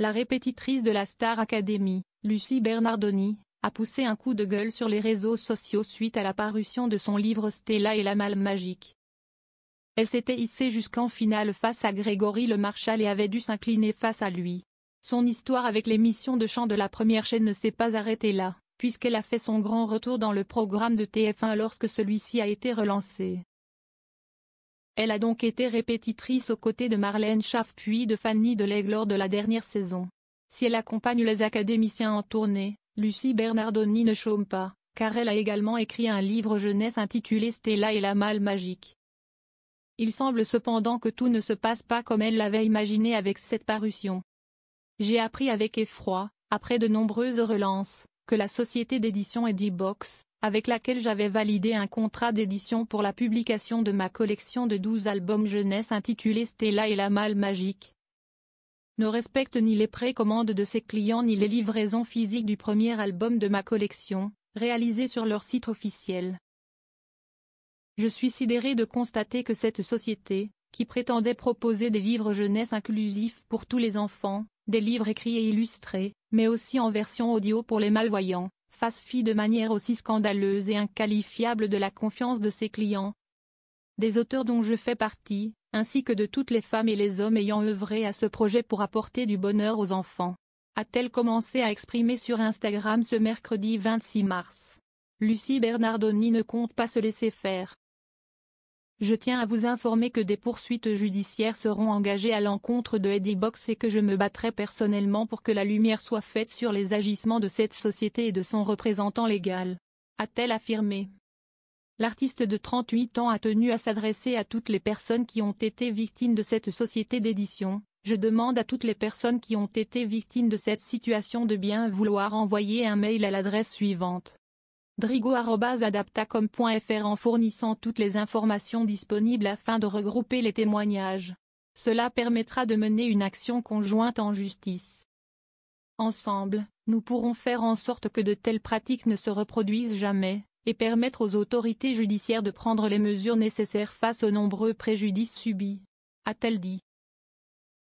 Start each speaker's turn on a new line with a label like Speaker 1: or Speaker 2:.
Speaker 1: La répétitrice de la Star Academy, Lucie Bernardoni, a poussé un coup de gueule sur les réseaux sociaux suite à la parution de son livre Stella et la Malle magique. Elle s'était hissée jusqu'en finale face à Grégory Le Marchal et avait dû s'incliner face à lui. Son histoire avec l'émission de chant de la première chaîne ne s'est pas arrêtée là, puisqu'elle a fait son grand retour dans le programme de TF1 lorsque celui-ci a été relancé. Elle a donc été répétitrice aux côtés de Marlène Schaff puis de Fanny Delegg lors de la dernière saison. Si elle accompagne les académiciens en tournée, Lucie Bernardoni ne chôme pas, car elle a également écrit un livre jeunesse intitulé Stella et la Malle magique. Il semble cependant que tout ne se passe pas comme elle l'avait imaginé avec cette parution. J'ai appris avec effroi, après de nombreuses relances, que la société d'édition Edibox, avec laquelle j'avais validé un contrat d'édition pour la publication de ma collection de 12 albums jeunesse intitulée Stella et la Malle magique, ne respecte ni les précommandes de ses clients ni les livraisons physiques du premier album de ma collection, réalisé sur leur site officiel. Je suis sidéré de constater que cette société, qui prétendait proposer des livres jeunesse inclusifs pour tous les enfants, des livres écrits et illustrés, mais aussi en version audio pour les malvoyants, fasse fi de manière aussi scandaleuse et inqualifiable de la confiance de ses clients. Des auteurs dont je fais partie, ainsi que de toutes les femmes et les hommes ayant œuvré à ce projet pour apporter du bonheur aux enfants, a-t-elle commencé à exprimer sur Instagram ce mercredi 26 mars. Lucie Bernardoni ne compte pas se laisser faire. Je tiens à vous informer que des poursuites judiciaires seront engagées à l'encontre de Edibox et que je me battrai personnellement pour que la lumière soit faite sur les agissements de cette société et de son représentant légal, a-t-elle affirmé. L'artiste de 38 ans a tenu à s'adresser à toutes les personnes qui ont été victimes de cette société d'édition. Je demande à toutes les personnes qui ont été victimes de cette situation de bien vouloir envoyer un mail à l'adresse suivante: drigo@adaptacom.fr en fournissant toutes les informations disponibles afin de regrouper les témoignages. Cela permettra de mener une action conjointe en justice. Ensemble, nous pourrons faire en sorte que de telles pratiques ne se reproduisent jamais, et permettre aux autorités judiciaires de prendre les mesures nécessaires face aux nombreux préjudices subis, a-t-elle dit.